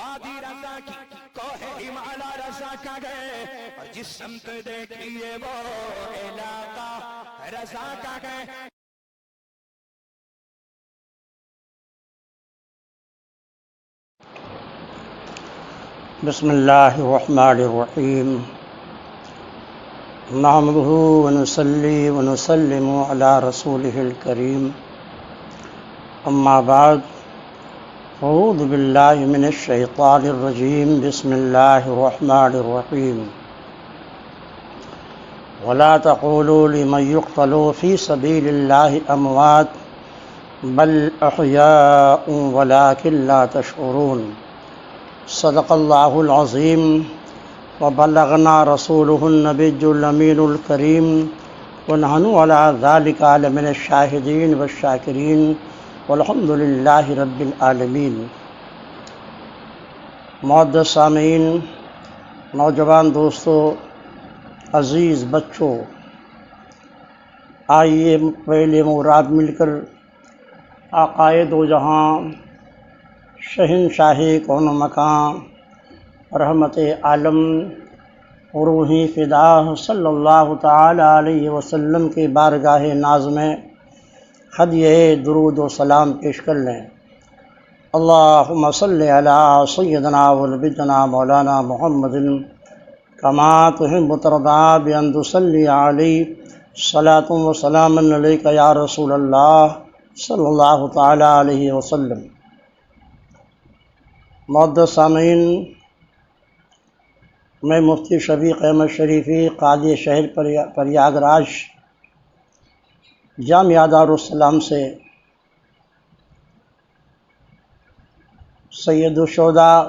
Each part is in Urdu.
وادی رضا کی کوہ ہمالا رضا کا گئے، اور جس سمت دیکھیے وہ علاقہ رضا کا گئے۔ بسم اللہ الرحمن الرحیم، نحمدہ ونصلی ونسلم علی رسولہ الکریم، اما بعد، اعوذ باللہ من الشیطان الرجیم، بسم اللہ الرحمن الرحیم۔ ولا تقولوا لمن يقتل في سبيل الله اموات بل احیاء ولكن لا تشعرون۔ صدق اللہ العظیم وبلغنا رسوله النبی الامین الکریم ونحن علی ذلک لمن الشاہدین والشاکرین والحمد للہ رب العالمین۔ معزز سامعین، نوجوان دوستو، عزیز بچوں، آئیے پہلے مراد مل کر آقائے دو جہاں، شہنشاہ کون و مکان، رحمت عالم، روحی فدا صلی اللہ تعالی علیہ وسلم کے بارگاہ ناز میں ہدیہ درود و سلام پیش کر لیں۔ اللہم صلی علی سیدنا ونبینا مولانا محمد کما تحب وترضی بان تصلی علیہ صلاۃ و سلام علیک یا رسول اللہ صلی اللہ تعالی علیہ وسلم۔ معزز سامعین، میں مفتی شفیق احمد شریفی، قاضی شہر پریاگ راج، جامعہ دارالسلام سے سید الشہداء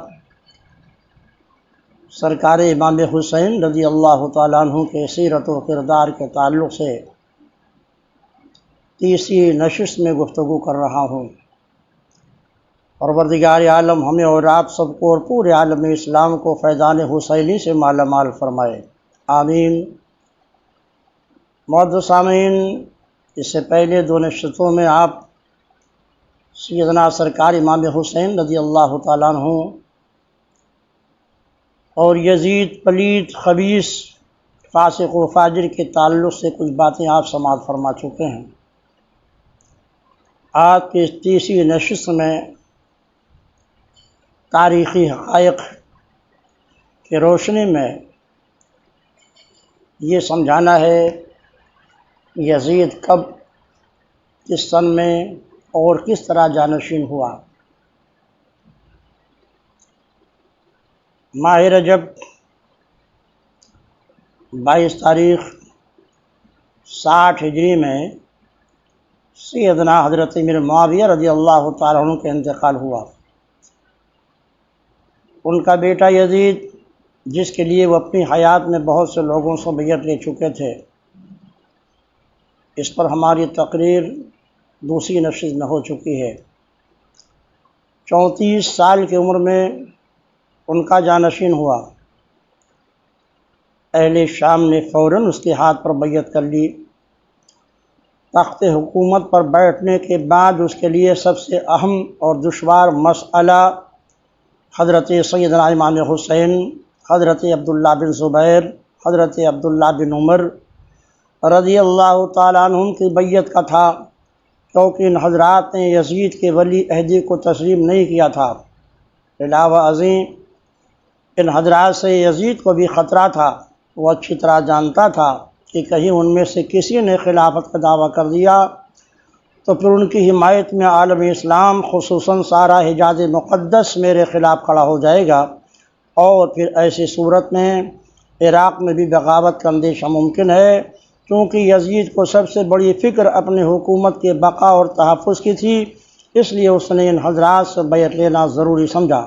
سرکار امام حسین رضی اللہ تعالیٰ عنہ کے سیرت و کردار کے تعلق سے تیسری نشست میں گفتگو کر رہا ہوں۔ پروردگار عالم ہمیں اور آپ سب کو اور پورے عالم اسلام کو فیضان حسینی سے مالا مال فرمائے، آمین۔ معزز سامعین، اس سے پہلے دو نشستوں میں آپ سیدنا سرکار امام حسین رضی اللہ تعالیٰ عنہ اور یزید پلید خبیث فاسق و فاجر کے تعلق سے کچھ باتیں آپ سماعت فرما چکے ہیں۔ آج کی تیسری نشست میں تاریخی حقائق کی روشنی میں یہ سمجھانا ہے یزید کب، کس سن میں اور کس طرح جانشین ہوا۔ ماہ رجب 22 تاریخ 60 ہجری میں سیدنا حضرت امیر معاویہ رضی اللہ تعالیٰ عنہ کا انتقال ہوا۔ ان کا بیٹا یزید، جس کے لیے وہ اپنی حیات میں بہت سے لوگوں سے بیعت لے چکے تھے، اس پر ہماری تقریر دوسری نشست میں ہو چکی ہے۔ 34 سال کی عمر میں ان کا جانشین ہوا۔ اہل شام نے فوراً اس کے ہاتھ پر بیعت کر لی۔ تخت حکومت پر بیٹھنے کے بعد اس کے لیے سب سے اہم اور دشوار مسئلہ حضرت سیدنا امام حسین، حضرت عبداللہ بن زبیر، حضرت عبداللہ بن عمر رضی اللہ تعالیٰ عنہم کی بیعت کا تھا، کیونکہ ان حضرات نے یزید کے ولی عہدی کو تسلیم نہیں کیا تھا۔ علاوہ ازیں ان حضرات سے یزید کو بھی خطرہ تھا۔ وہ اچھی طرح جانتا تھا کہ کہیں ان میں سے کسی نے خلافت کا دعویٰ کر دیا تو پھر ان کی حمایت میں عالم اسلام، خصوصاً سارا حجاز مقدس میرے خلاف کھڑا ہو جائے گا، اور پھر ایسی صورت میں عراق میں بھی بغاوت کا اندیشہ ممکن ہے، کیونکہ یزید کو سب سے بڑی فکر اپنی حکومت کے بقا اور تحفظ کی تھی، اس لیے اس نے ان حضرات سے بیعت لینا ضروری سمجھا۔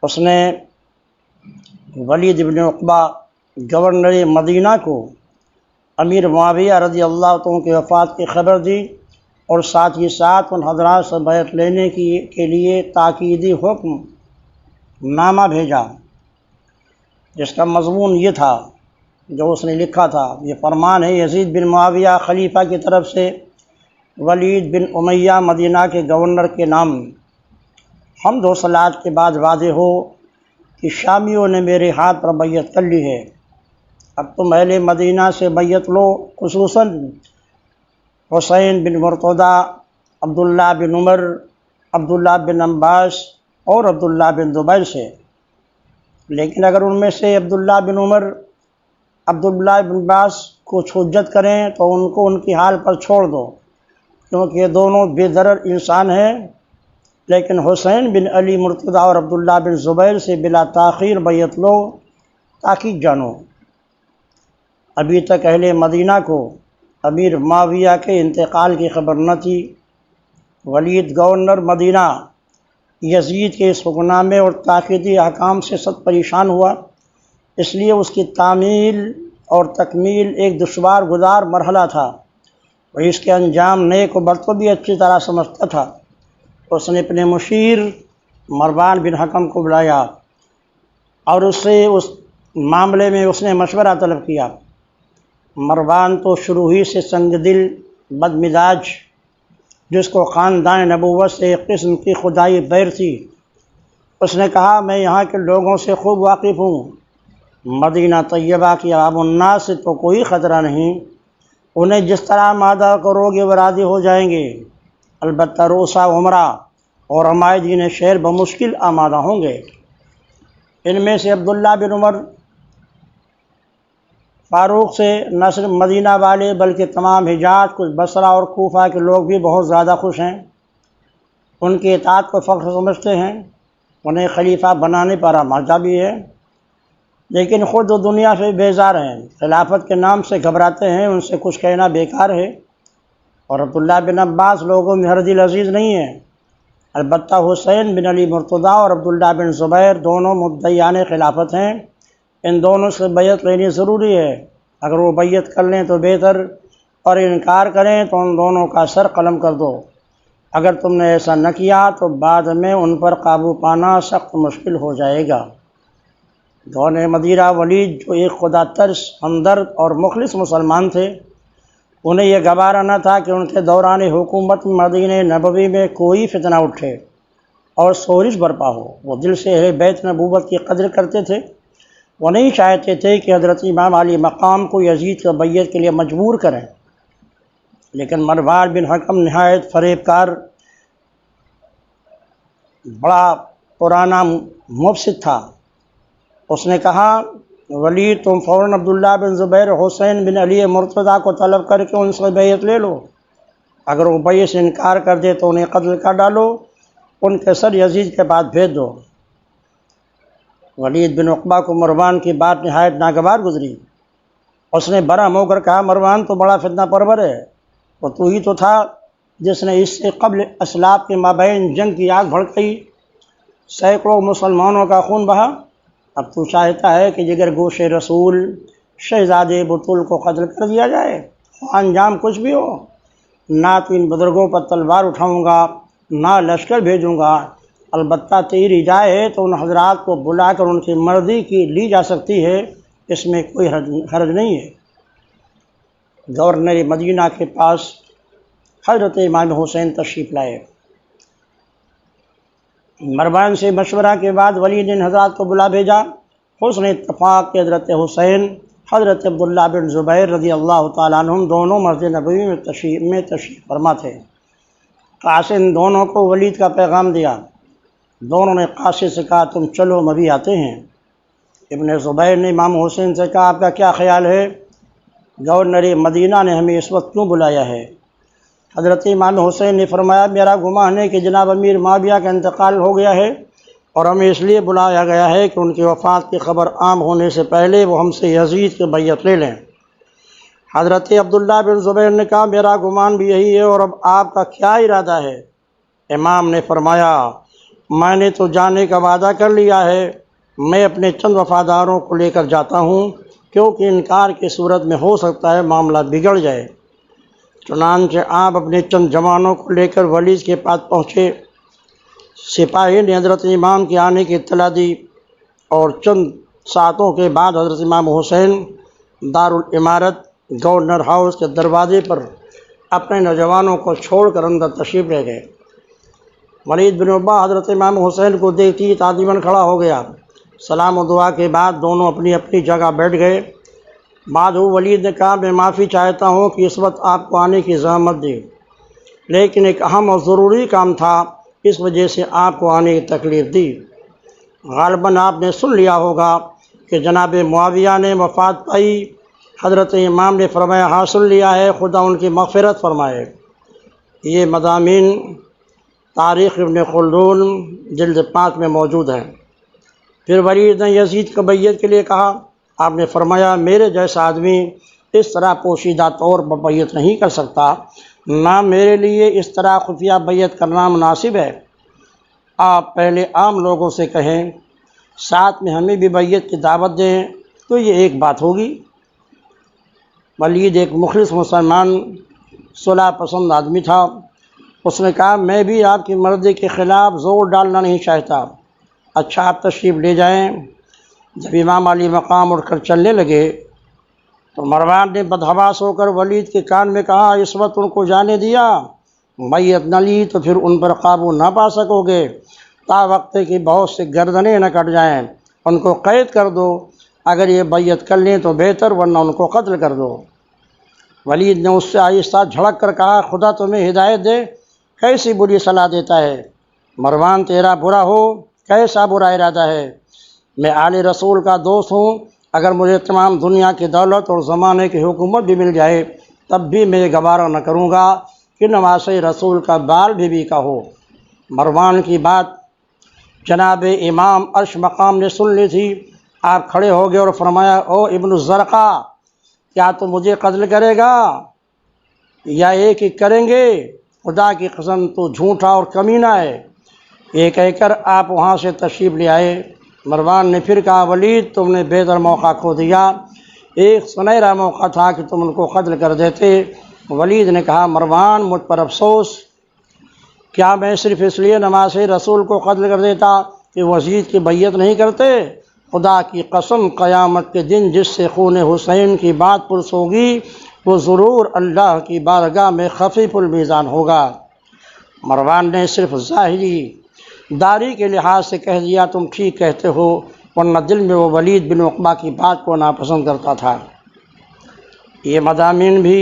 اس نے ولید بن عقبہ گورنر مدینہ کو امیر معاویہ رضی اللہ عنہ کی وفات کی خبر دی، اور ساتھ ہی ساتھ ان حضرات سے بیعت لینے کے لیے تاکیدی حکم نامہ بھیجا، جس کا مضمون یہ تھا جو اس نے لکھا تھا۔ یہ فرمان ہے یزید بن معاویہ خلیفہ کی طرف سے ولید بن امیہ مدینہ کے گورنر کے نام حمد و صلات کے بعد واضح ہو کہ شامیوں نے میرے ہاتھ پر بیعت کر لی ہے، اب تم اہل مدینہ سے بیعت لو، خصوصاً حسین بن مرتضیٰ، عبداللہ بن عمر، عبداللہ بن عباس اور عبداللہ بن زبیر سے۔ لیکن اگر ان میں سے عبداللہ بن عمر، عبداللہ بن عباس کو حجت کریں تو ان کو ان کی حال پر چھوڑ دو، کیونکہ یہ دونوں بے ضرر انسان ہیں، لیکن حسین بن علی مرتضیٰ اور عبداللہ بن زبیر سے بلا تاخیر بیعت لو، تاکید جانو۔ ابھی تک اہل مدینہ کو امیر معاویہ کے انتقال کی خبر نہ تھی۔ ولید گورنر مدینہ یزید کے اس حکمنامے اور تاکیدی احکام سے سخت پریشان ہوا، اس لیے اس کی تعمیل اور تکمیل ایک دشوار گزار مرحلہ تھا۔ وہ اس کے انجام نیک و بد کو بھی اچھی طرح سمجھتا تھا۔ اس نے اپنے مشیر مروان بن حکم کو بلایا اور اس سے اس معاملے میں اس نے مشورہ طلب کیا۔ مروان تو شروع ہی سے سنگ دل، بد مزاج، جس کو خاندان نبوت سے ایک قسم کی خدائی بیر تھی، اس نے کہا میں یہاں کے لوگوں سے خوب واقف ہوں، مدینہ طیبہ کی عوام الناس سے تو کوئی خطرہ نہیں، انہیں جس طرح آمادہ کرو گے وہ راضی ہو جائیں گے، البتہ روسا عمرہ اور عمائدین شہر بمشکل آمادہ ہوں گے۔ ان میں سے عبداللہ بن عمر فاروق سے نہ صرف مدینہ والے بلکہ تمام حجاز، کچھ بصرہ اور کوفہ کے لوگ بھی بہت زیادہ خوش ہیں، ان کی اطاعت کو فخر سمجھتے ہیں، انہیں خلیفہ بنانے پر آمادہ بھی ہے، لیکن خود وہ دنیا سے بیزار ہیں، خلافت کے نام سے گھبراتے ہیں، ان سے کچھ کہنا بیکار ہے۔ اور عبداللہ بن عباس لوگوں میں ہر دل عزیز نہیں ہے، البتہ حسین بن علی مرتضیٰ اور عبداللہ بن زبیر دونوں مدعیان خلافت ہیں، ان دونوں سے بیعت لینی ضروری ہے، اگر وہ بیعت کر لیں تو بہتر، اور انکار کریں تو ان دونوں کا سر قلم کر دو، اگر تم نے ایسا نہ کیا تو بعد میں ان پر قابو پانا سخت مشکل ہو جائے گا۔ گورنر مدینہ ولید جو ایک خدا ترس، ہمدرد اور مخلص مسلمان تھے، انہیں یہ گوارا نہ تھا کہ ان کے دوران حکومت مدینہ نبوی میں کوئی فتنہ اٹھے اور شورش برپا ہو۔ وہ دل سے اہل بیت نبوت کی قدر کرتے تھے، وہ نہیں چاہتے تھے کہ حضرت امام علی مقام کو یزید کے بیعت کے لیے مجبور کریں، لیکن مروان بن حکم نہایت فریب کار، بڑا پرانا مفسد تھا۔ اس نے کہا ولید تم فوراً عبداللہ بن زبیر، حسین بن علی مرتضیٰ کو طلب کر کے ان سے بیعت لے لو، اگر وہ بیعت سے انکار کر دے تو انہیں قتل کر ڈالو، ان کے سر یزید کے پاس بھیج دو۔ ولید بن عقبہ کو مروان کی بات نہایت ناگوار گزری، اس نے برہم ہو کر کہا مروان تو بڑا فتنہ پرور ہے، تو ہی تو تھا جس نے اس سے قبل اسلاف کے مابین جنگ کی آگ بھڑکائی، سینکڑوں مسلمانوں کا خون بہا، اب تو چاہتا ہے کہ جگر گوش رسول شہزادے بطول کو قتل کر دیا جائے، انجام کچھ بھی ہو، نہ تو ان بزرگوں پر تلوار اٹھاؤں گا نہ لشکر بھیجوں گا، البتہ تیری رائے ہے تو ان حضرات کو بلا کر ان کی مرضی کی لی جا سکتی ہے، اس میں کوئی حرج نہیں ہے۔ گورنر مدینہ کے پاس حضرت امام حسین تشریف لائے۔ مروان سے مشورہ کے بعد ولید نے حضرات کو بلا بھیجا۔ حسن اتفاق کہ حضرت حسین، حضرت عبداللہ بن زبیر رضی اللہ تعالیٰ عنہم دونوں مسجد نبوی میں تشریف فرما تھے۔ قاسم دونوں کو ولید کا پیغام دیا، دونوں نے قاسم سے کہا تم چلو ہم ابھی آتے ہیں۔ ابن زبیر نے امام حسین سے کہا آپ کا کیا خیال ہے، گورنر مدینہ نے ہمیں اس وقت کیوں بلایا ہے؟ حضرت امام حسین نے فرمایا میرا گمان ہے کہ جناب امیر معاویہ کا انتقال ہو گیا ہے اور ہمیں اس لیے بلایا گیا ہے کہ ان کی وفات کی خبر عام ہونے سے پہلے وہ ہم سے یزید کی بیعت لے لیں۔ حضرت عبداللہ بن زبیر نے کہا میرا گمان بھی یہی ہے، اور اب آپ کا کیا ارادہ ہے؟ امام نے فرمایا میں نے تو جانے کا وعدہ کر لیا ہے، میں اپنے چند وفاداروں کو لے کر جاتا ہوں، کیونکہ انکار کی صورت میں ہو سکتا ہے معاملہ بگڑ جائے۔ چنانچہ آپ اپنے چند جوانوں کو لے کر ولید کے پاس پہنچے۔ سپاہی نے حضرت امام کے آنے کی اطلاع دی اور چند ساعتوں کے بعد حضرت امام حسین دارالامارت گورنر ہاؤس کے دروازے پر اپنے نوجوانوں کو چھوڑ کر اندر تشریف لے گئے۔ ولید بن عقبہ حضرت امام حسین کو دیکھتی تعظیماً کھڑا ہو گیا۔ سلام و دعا کے بعد دونوں اپنی اپنی جگہ بیٹھ گئے۔ بعد ولید نے کہا میں معافی چاہتا ہوں کہ اس وقت آپ کو آنے کی زحمت دی، لیکن ایک اہم اور ضروری کام تھا، اس وجہ سے آپ کو آنے کی تکلیف دی۔ غالباً آپ نے سن لیا ہوگا کہ جناب معاویہ نے وفات پائی، حضرت امام نے فرمایا ہاں سن لیا ہے، خدا ان کی مغفرت فرمائے۔ یہ مضامین تاریخ ابن خلدون جلد 5 میں موجود ہیں۔ پھر ولید نے یزید کو بیعت کے لیے کہا۔ آپ نے فرمایا میرے جیسا آدمی اس طرح پوشیدہ طور پر بیعت نہیں کر سکتا، نہ میرے لیے اس طرح خفیہ بیعت کرنا مناسب ہے۔ آپ پہلے عام لوگوں سے کہیں، ساتھ میں ہمیں بھی بیعت کی دعوت دیں تو یہ ایک بات ہوگی۔ ولید ایک مخلص مسلمان صلح پسند آدمی تھا۔ اس نے کہا میں بھی آپ کی مرضی کے خلاف زور ڈالنا نہیں چاہتا، اچھا آپ تشریف لے جائیں۔ جب امام علی مقام اٹھ کر چلنے لگے تو مروان نے بدحواس ہو کر ولید کے کان میں کہا اس وقت ان کو جانے دیا، بیعت نہ لی تو پھر ان پر قابو نہ پا سکو گے، تا وقت کہ بہت سے گردنیں نہ کٹ جائیں، ان کو قید کر دو، اگر یہ بیعت کر لیں تو بہتر ورنہ ان کو قتل کر دو۔ ولید نے اس سے آہستہ جھڑک کر کہا خدا تمہیں ہدایت دے، کیسی بری صلاح دیتا ہے، مروان تیرا برا ہو، کیسا برا ارادہ ہے، میں آل رسول کا دوست ہوں، اگر مجھے تمام دنیا کی دولت اور زمانے کی حکومت بھی مل جائے تب بھی میں گوارہ نہ کروں گا کہ نواسے رسول کا بال بھی کا ہو۔ مروان کی بات جناب امام عرش مقام نے سن لی تھی۔ آپ کھڑے ہو گئے اور فرمایا او ابن الزرقہ، کیا تو مجھے قتل کرے گا یا ایک ہی کریں گے؟ خدا کی قسم تو جھوٹا اور کمینہ ہے۔ یہ کہہ کر آپ وہاں سے تشریف لے آئے۔ مروان نے پھر کہا ولید تم نے بہتر موقع کھو دیا، ایک سنہرا موقع تھا کہ تم ان کو قتل کر دیتے۔ ولید نے کہا مروان مجھ پر افسوس، کیا میں صرف اس لیے نماز رسول کو قتل کر دیتا کہ وہ یزید کی بیعت نہیں کرتے؟ خدا کی قسم قیامت کے دن جس سے خون حسین کی بات پرس ہوگی وہ ضرور اللہ کی بارگاہ میں خفیف المیزان ہوگا۔ مروان نے صرف ظاہری داری کے لحاظ سے کہہ دیا تم ٹھیک کہتے ہو، ورنہ دل میں وہ ولید بن عقبہ کی بات کو ناپسند کرتا تھا۔ یہ مضامین بھی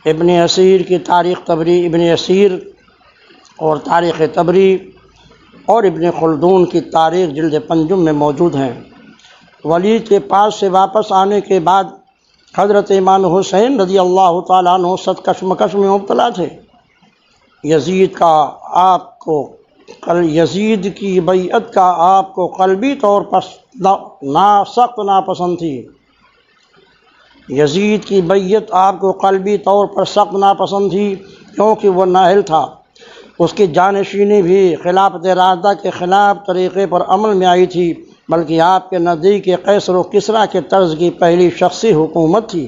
ابن اسیر کی تاریخ طبری، ابن اسیر اور تاریخ طبری اور ابن خلدون کی تاریخ جلد 5 میں موجود ہیں۔ ولید کے پاس سے واپس آنے کے بعد حضرت امام حسین رضی اللہ تعالیٰ عنہ صد کشمکش میں مبتلا تھے۔ یزید کی بیعت کا آپ کو قلبی طور پر سخت ناپسند تھی۔ یزید کی بیعت آپ کو قلبی طور پر سخت ناپسند تھی کیونکہ وہ نااہل تھا۔ اس کی جانشینی بھی خلافت راشدہ کے خلاف طریقے پر عمل میں آئی تھی، بلکہ آپ کے نزدیک قیصر و کسریٰ کے طرز کی پہلی شخصی حکومت تھی۔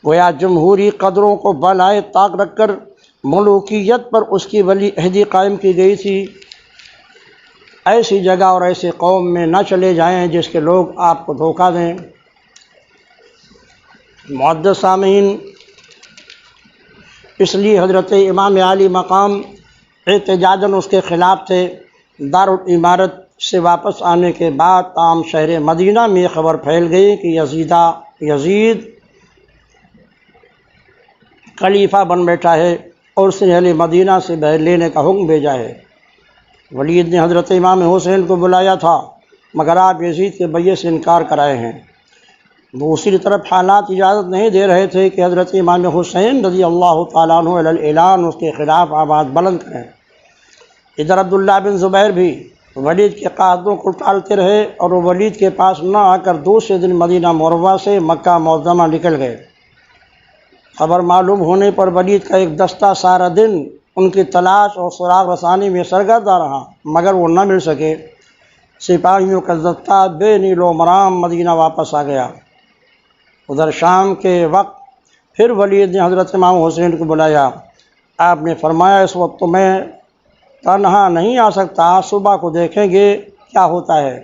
گویا جمہوری قدروں کو بالائے طاق رکھ کر ملوکیت پر اس کی ولی عہدی قائم کی گئی تھی۔ ایسی جگہ اور ایسے قوم میں نہ چلے جائیں جس کے لوگ آپ کو دھوکہ دیں۔ معزز سامعین، اس لیے حضرت امام علی مقام احتجاجاً اس کے خلاف تھے۔ دارالامارت سے واپس آنے کے بعد تمام شہر مدینہ میں یہ خبر پھیل گئی کہ یزید خلیفہ بن بیٹھا ہے اور اس نے اہل مدینہ سے بحث لینے کا حکم بھیجا ہے۔ ولید نے حضرت امام حسین کو بلایا تھا مگر آپ یزید کے بیعت سے انکار کرائے ہیں۔ دوسری طرف حالات اجازت نہیں دے رہے تھے کہ حضرت امام حسین رضی اللہ تعالیٰ عنہ علی الاعلان اس کے خلاف آواز بلند کریں۔ ادھر عبداللہ بن زبیر بھی ولید کے قاصدوں کو ٹالتے رہے اور وہ ولید کے پاس نہ آ کر دوسرے دن مدینہ منورہ سے مکہ معظمہ نکل گئے۔ خبر معلوم ہونے پر ولید کا ایک دستہ سارا دن ان کی تلاش اور سراغ رسانی میں سرگردہ رہا مگر وہ نہ مل سکے۔ سپاہیوں کا دستہ بے نیل و مرام مدینہ واپس آ گیا۔ ادھر شام کے وقت پھر ولید نے حضرت امام حسین کو بلایا۔ آپ نے فرمایا اس وقت تو میں تنہا نہیں آ سکتا، صبح کو دیکھیں گے کیا ہوتا ہے۔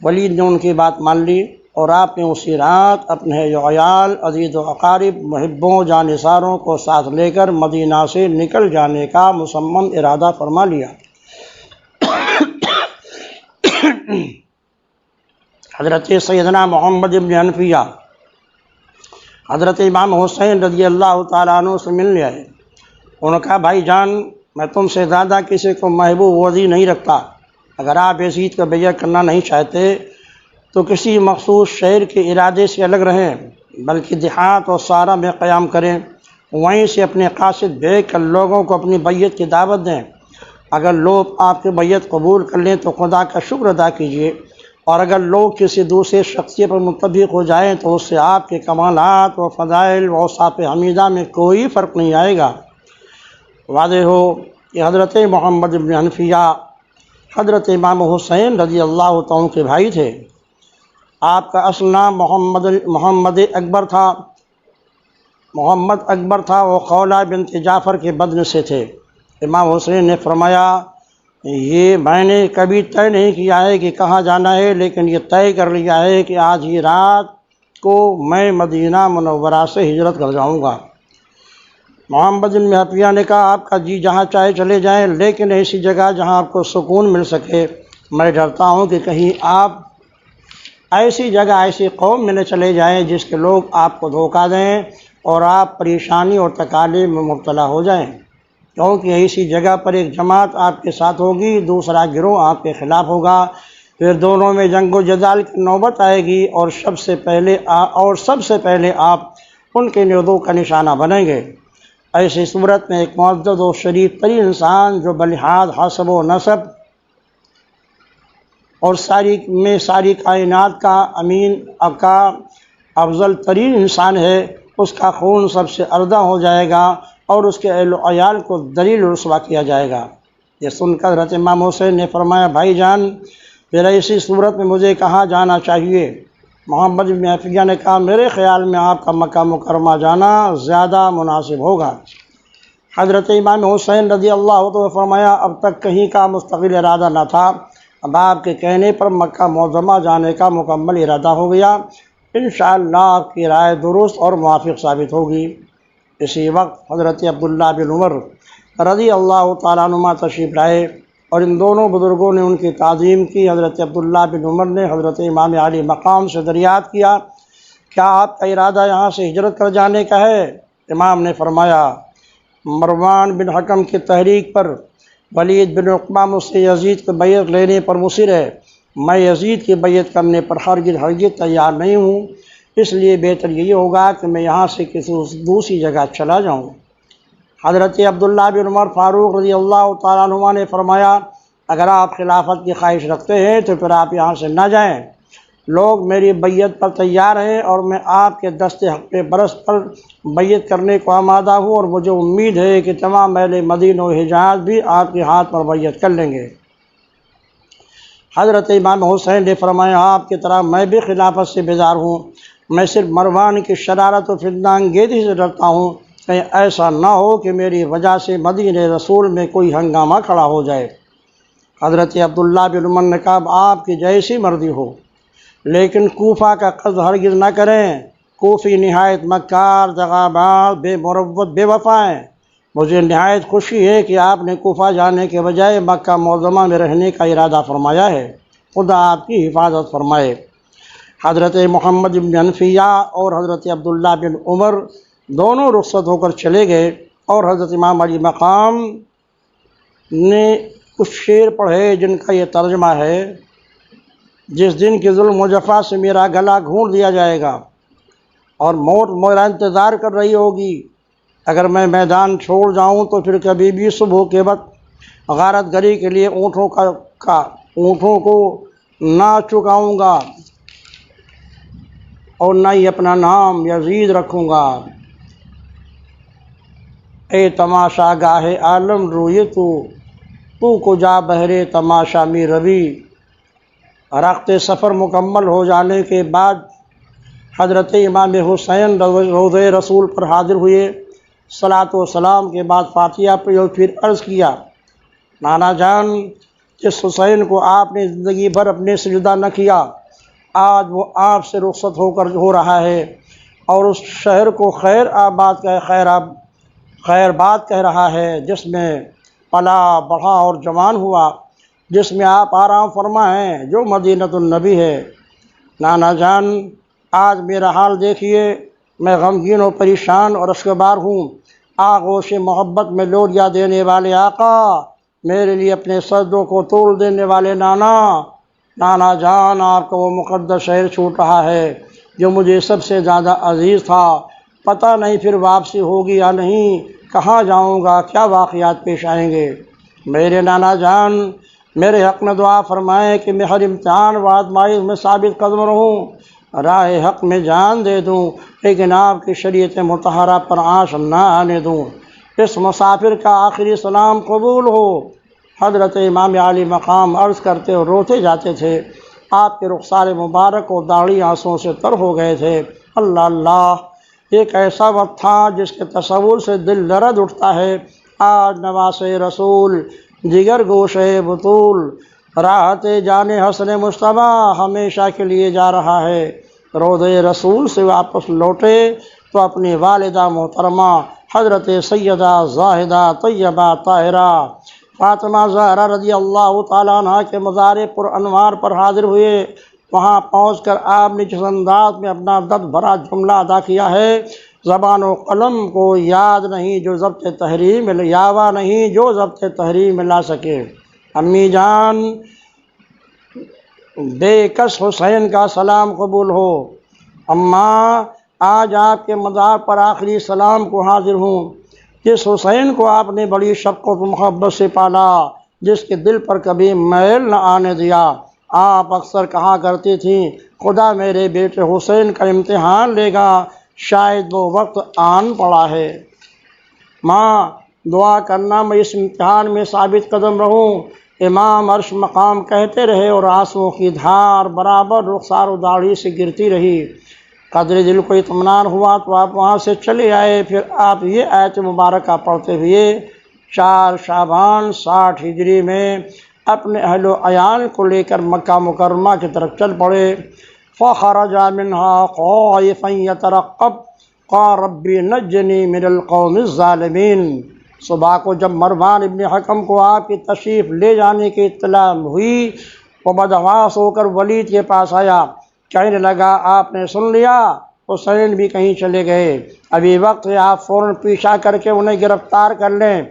ولید نے ان کی بات مان لی۔ اور آپ نے اسی رات اپنے عیال، عزیز و اقارب، محبوں، جانثاروں کو ساتھ لے کر مدینہ سے نکل جانے کا مصمم ارادہ فرما لیا۔ حضرت سیدنا محمد بن حنفیہ حضرت امام حسین رضی اللہ تعالیٰ عنہ سے ملنے آئے۔ انہوں نے کہا بھائی جان، میں تم سے زیادہ کسی کو محبوب وزیر نہیں رکھتا، اگر آپ یزید کا بیعت کرنا نہیں چاہتے تو کسی مخصوص شہر کے ارادے سے الگ رہیں، بلکہ دیہات اور سارا میں قیام کریں، وہیں سے اپنے قاصد بھیج کر لوگوں کو اپنی بیعت کی دعوت دیں۔ اگر لوگ آپ کی بیعت قبول کر لیں تو خدا کا شکر ادا کیجیے، اور اگر لوگ کسی دوسرے شخصیت پر متفق ہو جائیں تو اس سے آپ کے کمالات و فضائل و اوصاف حمیدہ میں کوئی فرق نہیں آئے گا۔ واضح ہو کہ حضرت محمد بن حنفیہ حضرت امام حسین رضی اللہ تعالیٰ کے بھائی تھے۔ آپ کا اصل نام محمد اکبر تھا، وہ خولہ بنت جعفر کے بدن سے تھے۔ امام حسین نے فرمایا یہ میں نے کبھی طے نہیں کیا ہے کہ کہاں جانا ہے، لیکن یہ طے کر لیا ہے کہ آج ہی رات کو میں مدینہ منورہ سے ہجرت کر جاؤں گا۔ محمد بن حنفیہ نے کہا آپ کا جی جہاں چاہے چلے جائیں، لیکن ایسی جگہ جہاں آپ کو سکون مل سکے۔ میں ڈرتا ہوں کہ کہیں آپ ایسی جگہ ایسی قوم میں نہ چلے جائیں جس کے لوگ آپ کو دھوکہ دیں اور آپ پریشانی اور تکالیف میں مبتلا ہو جائیں، کیونکہ ایسی جگہ پر ایک جماعت آپ کے ساتھ ہوگی، دوسرا گروہ آپ کے خلاف ہوگا، پھر دونوں میں جنگ و جدال کی نوبت آئے گی، اور سب سے پہلے آپ ان کے نیزوں کا نشانہ بنیں گے۔ ایسی صورت میں ایک معزز و شریف ترین انسان جو بلحاظ حسب و نسب اور ساری کائنات کا امین کا افضل ترین انسان ہے، اس کا خون سب سے اردہ ہو جائے گا اور اس کے اہل و عیال کو ذلیل و رسوا کیا جائے گا۔ یہ سن کر حضرت امام حسین نے فرمایا بھائی جان، پھر ایسی صورت میں مجھے کہاں جانا چاہیے؟ محمد بن حنفیہ نے کہا میرے خیال میں آپ کا مکہ مکرمہ جانا زیادہ مناسب ہوگا۔ حضرت امام حسین رضی اللہ عنہ نے فرمایا اب تک کہیں کا مستقل ارادہ نہ تھا، اب آپ کے کہنے پر مکہ معظمہ جانے کا مکمل ارادہ ہو گیا، انشاءاللہ آپ کی رائے درست اور موافق ثابت ہوگی۔ اسی وقت حضرت عبداللہ بن عمر رضی اللہ تعالیٰ عنہما تشریف لائے اور ان دونوں بزرگوں نے ان کی تعظیم کی۔ حضرت عبداللہ بن عمر نے حضرت امام علی مقام سے دریافت کیا کیا آپ کا ارادہ یہاں سے ہجرت کر جانے کا ہے؟ امام نے فرمایا مروان بن حکم کی تحریک پر ولید بن عقبہ مجھ سے یزید کی بیعت لینے پر مصر ہے، میں یزید کی بیعت کرنے پر ہرگز تیار نہیں ہوں، اس لیے بہتر یہی ہوگا کہ میں یہاں سے کسی دوسری جگہ چلا جاؤں۔ حضرت عبداللہ بن عمر فاروق رضی اللہ تعالیٰ عنہ نے فرمایا اگر آپ خلافت کی خواہش رکھتے ہیں تو پھر آپ یہاں سے نہ جائیں، لوگ میری بیعت پر تیار ہیں اور میں آپ کے دست حق برس پر بیعت کرنے کو آمادہ ہوں، اور مجھے امید ہے کہ تمام اہل مدینہ و حجاز بھی آپ کے ہاتھ پر بیعت کر لیں گے۔ حضرت امام حسین نے فرمایا آپ کی طرح میں بھی خلافت سے بیزار ہوں، میں صرف مروان کی شرارت و فتنہ انگیزی سے ڈرتا ہوں، کہیں ایسا نہ ہو کہ میری وجہ سے مدینہ رسول میں کوئی ہنگامہ کھڑا ہو جائے۔ حضرت عبداللہ بن عمر نے کہا آپ کی جیسی مرضی ہو، لیکن کوفہ کا قصد ہرگز نہ کریں، کوفی نہایت مکار، دغاباز، بے مروت، بے وفا ہیں، مجھے نہایت خوشی ہے کہ آپ نے کوفہ جانے کے بجائے مکہ معظمہ میں رہنے کا ارادہ فرمایا ہے، خدا آپ کی حفاظت فرمائے۔ حضرت محمد بن حنفیہ اور حضرت عبداللہ بن عمر دونوں رخصت ہو کر چلے گئے، اور حضرت امام علی مقام نے کچھ شعر پڑھے جن کا یہ ترجمہ ہے جس دن کے ظلم و جفا سے میرا گلا گھونٹ دیا جائے گا اور موت میرا انتظار کر رہی ہوگی، اگر میں میدان چھوڑ جاؤں تو پھر کبھی بھی صبح کے وقت غارت گری کے لیے اونٹوں کو نہ چکاؤں گا اور نہ ہی اپنا نام یزید رکھوں گا۔ اے تماشا گاہ عالم روئے تو کجا بہرے تماشا می روی۔ رخت سفر مکمل ہو جانے کے بعد حضرت امام حسین روضہ رسول پر حاضر ہوئے، صلاۃ و سلام کے بعد فاتحہ پڑھی اور پھر عرض کیا نانا جان، جس حسین کو آپ نے زندگی بھر اپنے سجدہ نہ کیا آج وہ آپ سے رخصت ہو رہا ہے اور اس شہر کو خیر بات کہہ رہا ہے، جس میں پلا بڑھا اور جوان ہوا، جس میں آپ آرام فرما ہیں، جو مدینۃ النبی ہے۔ نانا جان، آج میرا حال دیکھیے، میں غمگین و پریشان اور اشکبار ہوں۔ آغوش محبت میں لوریاں دینے والے آقا، میرے لیے اپنے سجدوں کو توڑ دینے والے نانا جان، آپ کا وہ مقدس شہر چھوٹ رہا ہے جو مجھے سب سے زیادہ عزیز تھا۔ پتہ نہیں پھر واپسی ہوگی یا نہیں، کہاں جاؤں گا، کیا واقعات پیش آئیں گے۔ میرے نانا جان، میرے حق میں دعا فرمائیں کہ میں ہر امتحان و آزمائش میں ثابت قدم رہوں، راہ حق میں جان دے دوں، لیکن آپ کی شریعت مطہرہ پر آنچ نہ آنے دوں۔ اس مسافر کا آخری سلام قبول ہو۔ حضرت امام عالی مقام عرض کرتے اور روتے جاتے تھے۔ آپ کے رخسار مبارک و داڑھی آنسوؤں سے تر ہو گئے تھے۔ اللہ اللہ، ایک ایسا وقت تھا جس کے تصور سے دل لرز اٹھتا ہے۔ آج نواسے رسول، جگر گوشے بطول، راحت جان حسن مصطفیٰ ہمیشہ کے لیے جا رہا ہے۔ روضے رسول سے واپس لوٹے تو اپنی والدہ محترمہ حضرت سیدہ زاہدہ طیبہ طاہرہ فاطمہ زہرا رضی اللہ تعالیٰ عنہ کے مزار پر انوار پر حاضر ہوئے۔ وہاں پہنچ کر آپ نے جس انداز میں اپنا درد بھرا جملہ ادا کیا ہے، زبان و قلم کو یاد نہیں جو ضبط تحریر میں لا سکے۔ امی جان، بے کس حسین کا سلام قبول ہو۔ اماں، آج آپ کے مزار پر آخری سلام کو حاضر ہوں، جس حسین کو آپ نے بڑی شفقت و محبت سے پالا، جس کے دل پر کبھی میل نہ آنے دیا۔ آپ اکثر کہا کرتی تھیں، خدا میرے بیٹے حسین کا امتحان لے گا، شاید وہ وقت آن پڑا ہے۔ ماں، دعا کرنا میں اس امتحان میں ثابت قدم رہوں۔ امام عرش مقام کہتے رہے اور آنسوؤں کی دھار برابر رخسار و داڑھی سے گرتی رہی۔ قدر دل کو اطمینان ہوا تو آپ وہاں سے چلے آئے۔ پھر آپ یہ آیت مبارکہ پڑھتے ہوئے 4 شعبان 60 ہجری میں اپنے اہل و عیال کو لے کر مکہ مکرمہ کی طرف چل پڑے۔ فخرج منها خائفا يترقب قال رب نجني من القوم الظالمین۔ صبح کو جب مروان ابن حکم کو آپ کی تشریف لے جانے کی اطلاع ہوئی، وہ بدحواس ہو کر ولید کے پاس آیا، کہنے لگا آپ نے سن لیا، حسین بھی کہیں چلے گئے، ابھی وقت ہے آپ فوراً پیچھا کر کے انہیں گرفتار کر لیں۔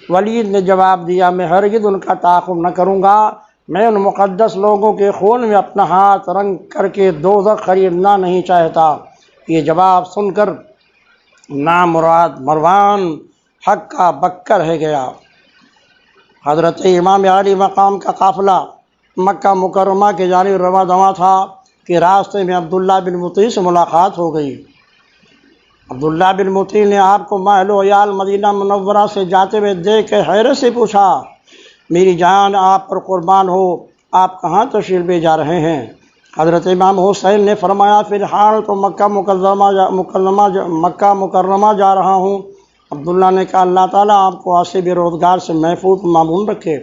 ولید نے جواب دیا، میں ہرگز ان کا تعاقب نہ کروں گا، میں ان مقدس لوگوں کے خون میں اپنا ہاتھ رنگ کر کے دوزخ خریدنا نہیں چاہتا۔ یہ جواب سن کر نامراد مروان حق کا بکا رہ گیا۔ حضرت امام عالی مقام کا قافلہ مکہ مکرمہ کی جانب رواں دواں تھا کہ راستے میں عبداللہ بن مطیع سے ملاقات ہو گئی۔ عبداللہ بن مطیع نے آپ کو اہل و عیال مدینہ منورہ سے جاتے ہوئے دیکھ کے حیرت سے پوچھا، میری جان آپ پر قربان ہو، آپ کہاں تشریف لے جا رہے ہیں؟ حضرت امام حسین نے فرمایا، فی الحال تو مکہ مکرمہ جا رہا ہوں۔ عبداللہ نے کہا، اللہ تعالیٰ آپ کو آصب روزگار سے محفوظ معمون رکھے،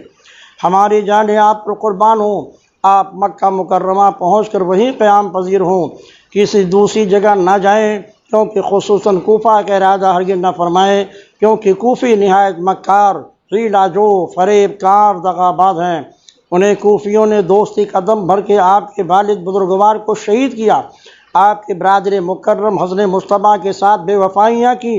ہماری جانیں آپ پر قربان ہوں۔ آپ مکہ مکرمہ پہنچ کر وہیں قیام پذیر ہوں، کسی دوسری جگہ نہ جائیں، کیونکہ خصوصاً کوفہ کا ارادہ ہرگز نہ فرمائیں، کیونکہ کوفی نہایت مکار، حیلہ جو، فریب کار، دغاباز ہیں۔ انہیں کوفیوں نے دوستی کا دم بھر کے آپ کے والد بزرگوار کو شہید کیا، آپ کے برادر مکرم حسن مصطفیٰ کے ساتھ بے وفائیاں کی،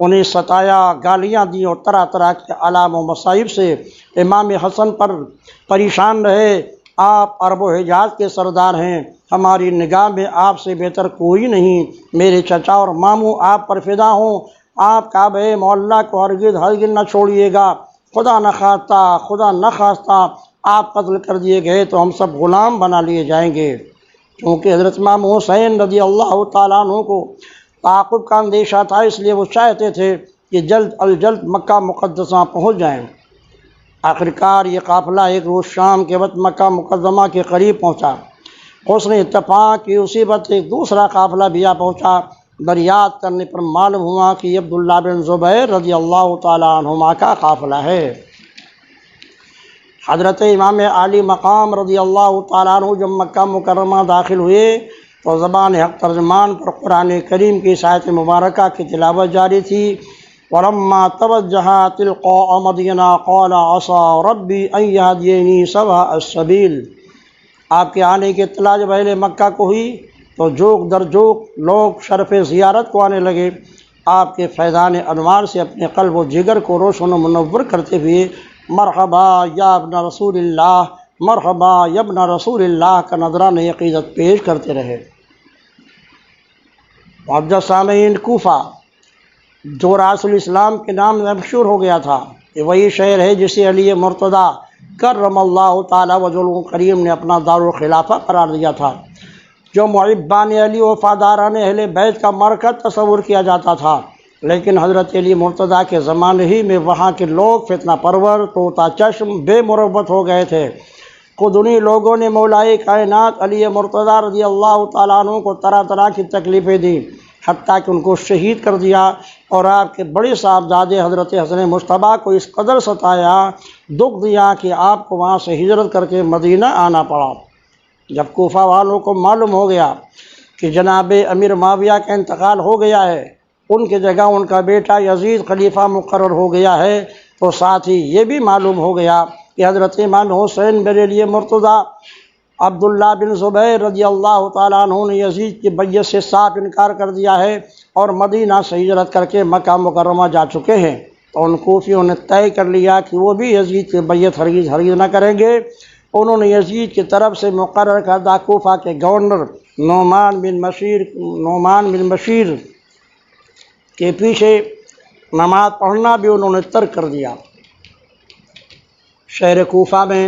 انہیں ستایا، گالیاں دی اور طرح طرح کے آلام و مصائب سے امام حسن پر پریشان رہے۔ آپ عرب و حجاز کے سردار ہیں، ہماری نگاہ میں آپ سے بہتر کوئی نہیں، میرے چچا اور ماموں آپ پر فدا ہوں، آپ کعبہ معلیٰ کو ہرگز نہ چھوڑیے گا، خدا نہ خواستہ آپ قتل کر دیے گئے تو ہم سب غلام بنا لیے جائیں گے۔ کیونکہ حضرت امام حسین رضی اللہ تعالیٰ عنہ کو تعاقب کا اندیشہ تھا، اس لیے وہ چاہتے تھے کہ جلد از جلد مکہ مقدسہ پہنچ جائیں۔ آخرکار یہ قافلہ ایک روز شام کے وقت مکہ مقدمہ کے قریب پہنچا۔ حسن اتفاق کی اسی وقت ایک دوسرا قافلہ بھی آ پہنچا۔ دریافت کرنے پر معلوم ہوا کہ یہ عبداللہ بن زبیر رضی اللہ تعالیٰ عنہما کا قافلہ ہے۔ حضرت امام عالی مقام رضی اللہ تعالیٰ عنہ جب مکہ مکرمہ داخل ہوئے تو زبان حق ترجمان پر قرآن کریم کی آیت مبارکہ کی تلاوت جاری تھی۔ وَلَمَّا تَوَجَّهَ تِلْقَاءَ مَدْيَنَ قَالَ عَصَىٰ رَبِّي أَن يَهْدِيَنِي سَوَاءَ السَّبِيلِ۔ آپ کے آنے کی اطلاع جب اہل مکہ کو ہوئی تو جوک در جوک لوگ شرف زیارت کو آنے لگے، آپ کے فیضان انوار سے اپنے قلب و جگر کو روشن و منور کرتے ہوئے مرحبا یا ابن رسول اللہ، مرحبا یا ابن رسول اللہ کا نذرانہ عقیدت پیش کرتے رہے۔ معزز سامعین، کوفہ جو راس الاسلام کے نام میں مشہور ہو گیا تھا، یہ وہی شہر ہے جسے علی مرتضیٰ کرم اللہ تعالی وجہہ کریم نے اپنا دارالخلافہ قرار دیا تھا، جو محبان علی و وفاداران اہل بیت کا مرکز تصور کیا جاتا تھا۔ لیکن حضرت علی مرتضیٰ کے زمانے ہی میں وہاں کے لوگ فتنہ پرور، طوطا چشم، بے مروت ہو گئے تھے۔ خود انہی لوگوں نے مولا کائنات علی مرتضیٰ رضی اللہ تعالیٰ عنہ کو طرح طرح کی تکلیفیں دیں، حتیٰ کہ ان کو شہید کر دیا، اور آپ کے بڑے صاحبزادے حضرت حسن مجتبیٰ کو اس قدر ستایا، دکھ دیا کہ آپ کو وہاں سے ہجرت کر کے مدینہ آنا پڑا۔ جب کوفہ والوں کو معلوم ہو گیا کہ جناب امیر معاویہ کا انتقال ہو گیا ہے، ان کی جگہ ان کا بیٹا یزید خلیفہ مقرر ہو گیا ہے، تو ساتھ ہی یہ بھی معلوم ہو گیا کہ حضرت امام حسین بن علی مرتضیٰ عبداللہ بن زبیر رضی اللہ تعالیٰ عنہ نے یزید کی بیعت سے صاف انکار کر دیا ہے اور مدینہ سے ہجرت کر کے مکہ مکرمہ جا چکے ہیں، تو ان کوفیوں نے طے کر لیا کہ وہ بھی یزید کی بیعت ہرگز نہ کریں گے۔ انہوں نے یزید کی طرف سے مقرر کردہ کوفہ کے گورنر نعمان بن بشیر کے پیچھے نماز پڑھنا بھی انہوں نے ترک کر دیا۔ شہر کوفہ میں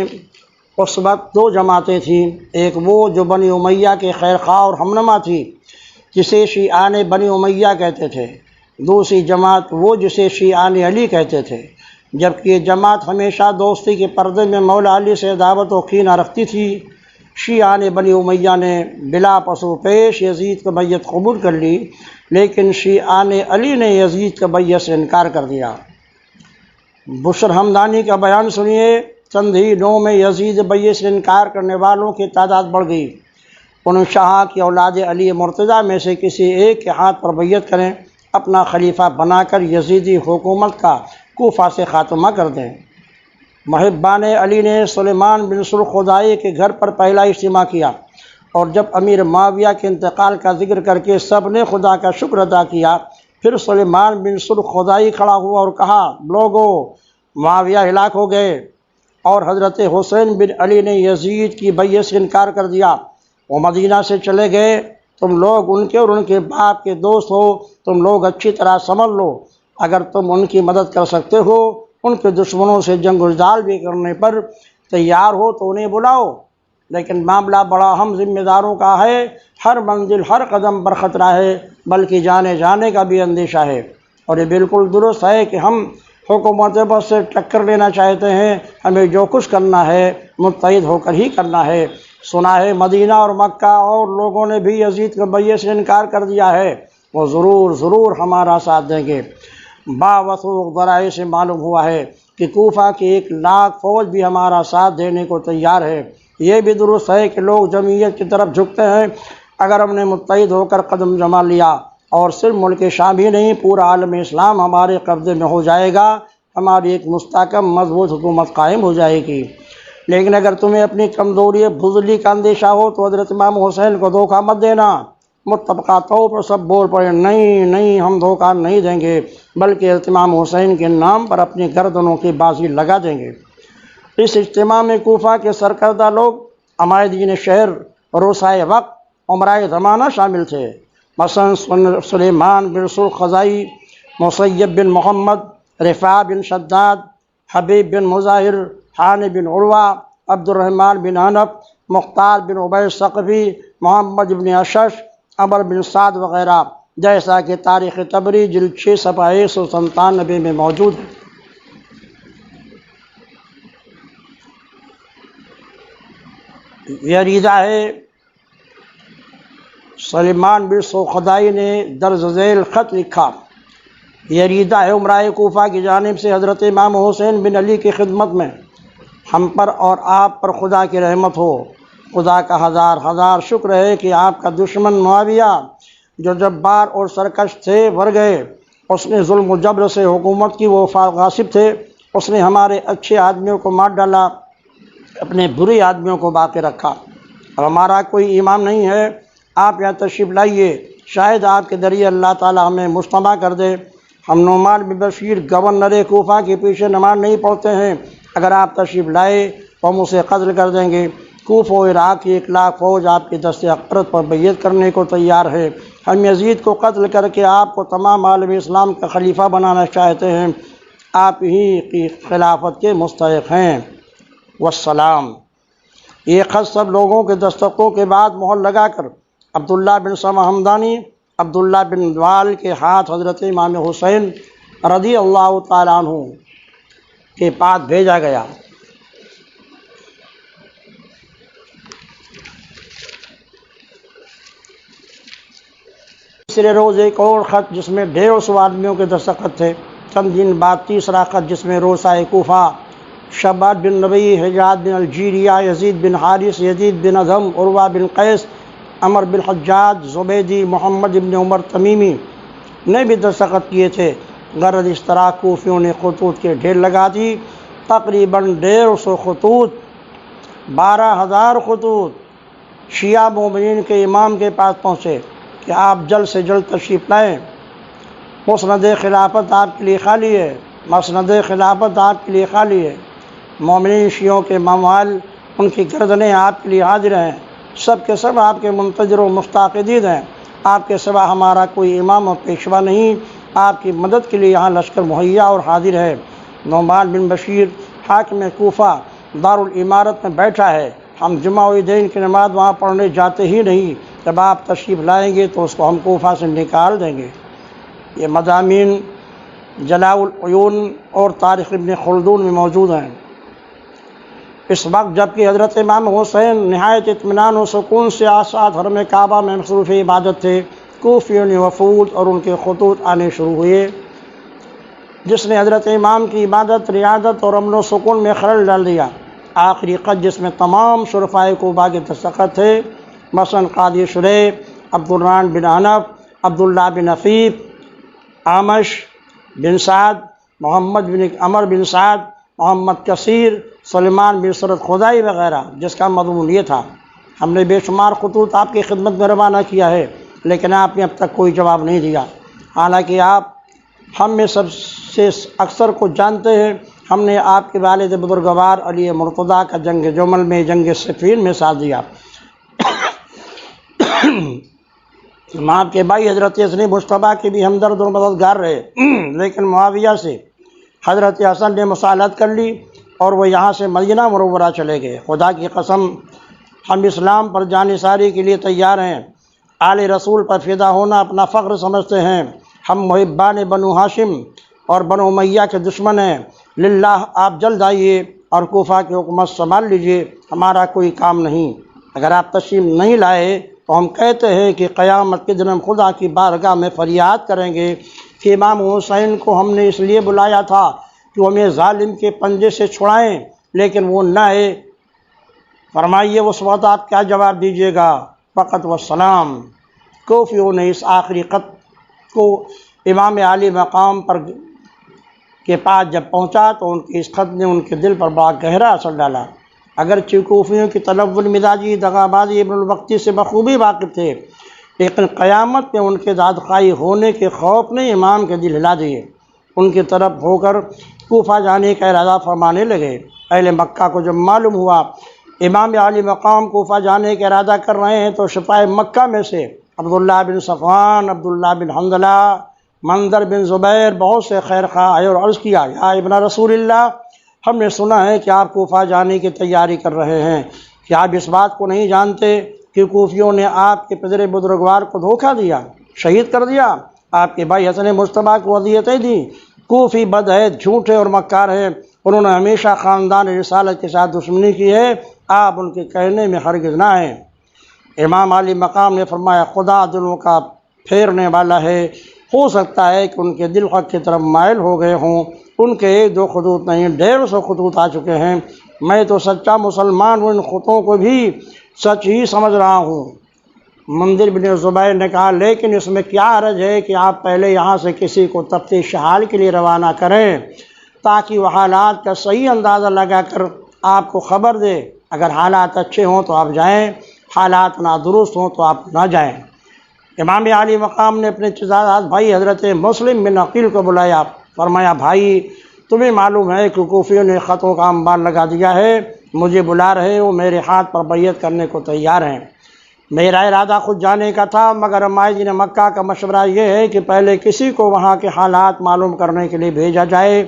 اس وقت دو جماعتیں تھیں، ایک وہ جو بنی امیہ کے خیرخواہ اور ہمنما تھی جسے شیعان بنی امیہ کہتے تھے، دوسری جماعت وہ جسے شیعان علی کہتے تھے، جبکہ یہ جماعت ہمیشہ دوستی کے پردے میں مولا علی سے عداوت و کینہ رکھتی تھی۔ شیعان بنی امیہ نے بلا پسو پیش یزید کی بیعت قبول کر لی، لیکن شیعان علی نے یزید کی بیعت سے انکار کر دیا۔ بشر ہمدانی کا بیان سنیے، چند ہی دنوں میں یزید بیعت سے انکار کرنے والوں کی تعداد بڑھ گئی۔ انہوں شاہ کی اولاد علی مرتضیٰ میں سے کسی ایک کے ہاتھ پر بیعت کریں، اپنا خلیفہ بنا کر یزیدی حکومت کا کوفہ سے خاتمہ کر دیں۔ محبان علی نے سلیمان بن سرخدائی کے گھر پر پہلا اجتماع کیا، اور جب امیر معاویہ کے انتقال کا ذکر کر کے سب نے خدا کا شکر ادا کیا، پھر سلیمان بن سرخدائی کھڑا ہوا اور کہا، لوگو، معاویہ ہلاک ہو گئے اور حضرت حسین بن علی نے یزید کی بیعت سے انکار کر دیا، وہ مدینہ سے چلے گئے، تم لوگ ان کے اور ان کے باپ کے دوست ہو، تم لوگ اچھی طرح سمجھ لو، اگر تم ان کی مدد کر سکتے ہو، ان کے دشمنوں سے جنگ و جدال بھی کرنے پر تیار ہو تو انہیں بلاؤ، لیکن معاملہ بڑا اہم ذمہ داروں کا ہے، ہر منزل ہر قدم پر خطرہ ہے، بلکہ جانے کا بھی اندیشہ ہے، اور یہ بالکل درست ہے کہ ہم حکومت بس سے ٹکر لینا چاہتے ہیں، ہمیں جو کچھ کرنا ہے متحد ہو کر ہی کرنا ہے۔ سنا ہے مدینہ اور مکہ اور لوگوں نے بھی یزید کے بیعت سے انکار کر دیا ہے، وہ ضرور ہمارا ساتھ دیں گے۔ باوثوق ذرائع سے معلوم ہوا ہے کہ کوفہ کی 1,00,000 فوج بھی ہمارا ساتھ دینے کو تیار ہے۔ یہ بھی درست ہے کہ لوگ جمعیت کی طرف جھکتے ہیں، اگر ہم نے متحد ہو کر قدم جما لیا اور صرف ملک شام ہی نہیں، پورا عالم اسلام ہمارے قبضے میں ہو جائے گا، ہماری ایک مستحکم مضبوط حکومت قائم ہو جائے گی۔ لیکن اگر تمہیں اپنی کمزوری بزدلی کا اندیشہ ہو تو حضرت امام حسین کو دھوکہ مت دینا۔ متفقہ طور پر سب بول پڑے، نہیں ہم دھوکہ نہیں دیں گے، بلکہ حضرت امام حسین کے نام پر اپنی گردنوں کی بازی لگا دیں گے۔ اس اجتماع میں کوفہ کے سرکردہ لوگ، عمائدین شہر، روسائے وقت، عمرائے زمانہ شامل تھے، مثلا سلیمان بن سرخدائی، مسیب بن محمد، رفاع بن شداد، حبیب بن مظاہر، حانی بن عروہ، عبد الرحمن بن حنف، مختار بن عبید ثقفی، محمد بن اشش، عمر بن سعد وغیرہ، جیسا کہ تاریخ طبری جلد 6 صفحہ 197 میں موجود ہے۔ یہ ریزہ ہے سلیمان بن سرخدائی نے درج ذیل خط لکھا، یہ ریزہ ہے امرائے کوفہ کی جانب سے حضرت امام حسین بن علی کی خدمت میں، ہم پر اور آپ پر خدا کی رحمت ہو۔ خدا کا ہزار ہزار شکر ہے کہ آپ کا دشمن معاویہ جو جبار اور سرکش تھے مر گئے۔ اس نے ظلم و جبر سے حکومت کی، وہ غاصب تھے، اس نے ہمارے اچھے آدمیوں کو مار ڈالا، اپنے برے آدمیوں کو باقی رکھا۔ اب ہمارا کوئی امام نہیں ہے، آپ یہاں تشریف لائیے، شاید آپ کے ذریعے اللہ تعالی ہمیں مجتمع کر دے۔ ہم نعمان بن بشیر گورنر کوفہ کے پیچھے نماز نہیں پڑھتے ہیں، اگر آپ تشریف لائے تو ہم اسے قتل کر دیں گے۔ کوفہ و عراق کی 1 لاکھ فوج آپ کی دست اقرت پر بیعت کرنے کو تیار ہے۔ ہم یزید کو قتل کر کے آپ کو تمام عالم اسلام کا خلیفہ بنانا چاہتے ہیں، آپ ہی کی خلافت کے مستحق ہیں۔ والسلام۔ یہ خط سب لوگوں کے دستخطوں کے بعد مہر لگا کر عبداللہ بن سما ہمدانی، عبداللہ بن دوال کے ہاتھ حضرت امام حسین رضی اللہ تعالیٰ عنہ کے پاس بھیجا گیا۔ تیسرے روز ایک اور خط جس میں 150 آدمیوں کے دستخط تھے۔ چند دن بعد تیسرا خط جس میں روسائے کوفہ، شباد بن نبی، حجاج بن الجیریہ، یزید بن حارث، یزید بن ادھم، عروہ بن قیس، عمر بن حجاج زبیدی، محمد بن عمر تمیمی نے بھی دستخط کیے تھے۔ غرض اس طرح کوفیوں نے خطوط کے ڈھیر لگا دی، تقریباً 150 خطوط، 12,000 خطوط شیعہ مومنین کے امام کے پاس پہنچے کہ آپ جلد سے جلد تشریف لائیں، مسند خلافت آپ کے لیے خالی ہے، مسند خلافت آپ کے لیے خالی ہے۔ مومنین شیعوں کے مموال، ان کی گردنیں آپ کے لیے حاضر ہیں، سب کے سب آپ کے منتظر و مفتقدین ہیں۔ آپ کے سوا ہمارا کوئی امام و پیشوا نہیں، آپ کی مدد کے لیے یہاں لشکر مہیا اور حاضر ہے۔ نعمان بن بشیر حاکم کوفہ دارالامارت میں بیٹھا ہے، ہم جمعہ و عیدین کی نماز وہاں پڑھنے جاتے ہی نہیں، جب آپ تشریف لائیں گے تو اس کو ہم کوفہ سے نکال دیں گے۔ یہ مضامین جلاء العیون اور تاریخ ابن خلدون میں موجود ہیں۔ اس وقت جبکہ حضرت امام حسین نہایت اطمینان و سکون سے آسات حرم کعبہ میں مصروف عبادت تھے، کوفیوں نے وفود اور ان کے خطوط آنے شروع ہوئے، جس نے حضرت امام کی عبادت، ریاضت اور امن و سکون میں خلل ڈال دیا۔ آخری خط جس میں تمام شرفائے کوفہ کے دستخط تھے، مثلاً قاضی شریف، عبدالرحمن بن حنف، عبداللہ بن عفیف، عامش بن سعد، محمد بن عمر بن سعد، محمد کثیر، سلیمان بن سرد خدائی وغیرہ، جس کا مضمون یہ تھا: ہم نے بے شمار خطوط آپ کی خدمت میں روانہ کیا ہے، لیکن آپ نے اب تک کوئی جواب نہیں دیا، حالانکہ آپ ہم میں سب سے اکثر کو جانتے ہیں۔ ہم نے آپ کے والد بزرگوار علی مرتضیٰ کا جنگ جمل میں، جنگ صفین میں ساتھ دیا۔ ہم آپ کے بھائی حضرت حسن مجتبیٰ کے بھی ہمدرد اور مددگار رہے، لیکن معاویہ سے حضرت حسن نے مصالحت کر لی اور وہ یہاں سے مدینہ منورہ چلے گئے۔ خدا کی قسم، ہم اسلام پر جان نثاری کے لیے تیار ہیں، آل رسول پر فدا ہونا اپنا فخر سمجھتے ہیں۔ ہم محبان بنو ہاشم اور بنو امیہ کے دشمن ہیں۔ للہ آپ جلد آئیے اور کوفہ کی حکومت سنبھال لیجیے، ہمارا کوئی کام نہیں۔ اگر آپ تشریف نہیں لائے تو ہم کہتے ہیں کہ قیامت کے دن ہم خدا کی بارگاہ میں فریاد کریں گے کہ امام حسین کو ہم نے اس لیے بلایا تھا کہ وہ ہمیں ظالم کے پنجے سے چھڑائیں، لیکن وہ نہ آئے۔ فرمائیے اس وقت آپ کیا جواب دیجیے گا؟ فقط والسلام۔ کوفیوں نے اس آخری خط کو امام عالی مقام پر کے پاس جب پہنچا تو ان کے اس خط نے ان کے دل پر بڑا گہرا اثر ڈالا۔ اگرچہ کوفیوں کی تلون مزاجی دغابازی ابن الوقتی سے بخوبی واقف تھے، لیکن قیامت میں ان کے دادخواہی ہونے کے خوف نے امام کے دل ہلا دیے۔ ان کی طرف ہو کر کوفہ جانے کا ارادہ فرمانے لگے۔ اہل مکہ کو جب معلوم ہوا امام عالی مقام کوفہ جانے کا ارادہ کر رہے ہیں تو سپاہ مکہ میں سے عبداللہ بن صفوان، عبداللہ بن حنظلہ، منظر بن زبیر بہت سے خیر خواہ آئے اور عرض کیا: یا ابن رسول اللہ، ہم نے سنا ہے کہ آپ کوفہ جانے کی تیاری کر رہے ہیں، کیا آپ اس بات کو نہیں جانتے کہ کوفیوں نے آپ کے پدر بزرگوار کو دھوکہ دیا، شہید کر دیا، آپ کے بھائی حسن مجتبیٰ کو اذیتیں دیں؟ کوفی بدعہد، جھوٹے اور مکار ہیں، انہوں نے ہمیشہ خاندان رسالت کے ساتھ دشمنی کی ہے، آپ ان کے کہنے میں ہرگز نہ آئیں۔ امام عالی مقام نے فرمایا: خدا دلوں کا پھیرنے والا ہے، ہو سکتا ہے کہ ان کے دل حق کی طرف مائل ہو گئے ہوں، ان کے 1-2 خطوط نہیں 150 خطوط آ چکے ہیں، میں تو سچا مسلمان ہوں، ان خطوں کو بھی سچ ہی سمجھ رہا ہوں۔ منذر بن زبیر نے کہا لیکن اس میں کیا حرج ہے کہ آپ پہلے یہاں سے کسی کو تفتیش حال کے لیے روانہ کریں تاکہ وہ حالات کا صحیح اندازہ لگا کر آپ کو خبر دے۔ اگر حالات اچھے ہوں تو آپ جائیں، حالات نادرست ہوں تو آپ نہ جائیں۔ امام عالی مقام نے اپنے چچزاد بھائی حضرت مسلم بن عقیل کو بلایا، فرمایا بھائی تمہیں معلوم ہے کہ کوفیوں نے خطوں کا انبار لگا دیا ہے، مجھے بلا رہے ہو، میرے ہاتھ پر بیعت کرنے کو تیار ہیں۔ میرا ارادہ خود جانے کا تھا مگر مائزین مکہ کا مشورہ یہ ہے کہ پہلے کسی کو وہاں کے حالات معلوم کرنے کے لیے بھیجا جائے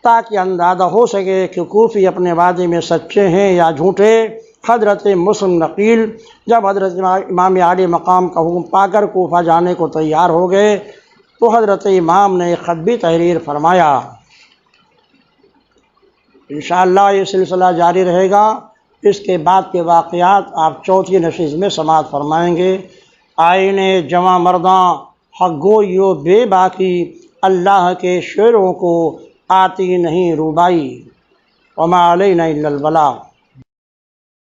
تاکہ اندازہ ہو سکے کہ کوفی اپنے وعدے میں سچے ہیں یا جھوٹے۔ حضرت مسلم نقیل جب حضرت امام عالی مقام کا حکم پا کر کوفہ جانے کو تیار ہو گئے تو حضرت امام نے ایک خط بھی تحریر فرمایا۔ انشاءاللہ یہ سلسلہ جاری رہے گا، اس کے بعد کے واقعات آپ چوتھی نشست میں سماعت فرمائیں گے۔ آئینے جواں مرداں حق گوئیو بے باکی، اللہ کے شعروں کو آتی نہیں روبائی، وما علینا الا البلاغ۔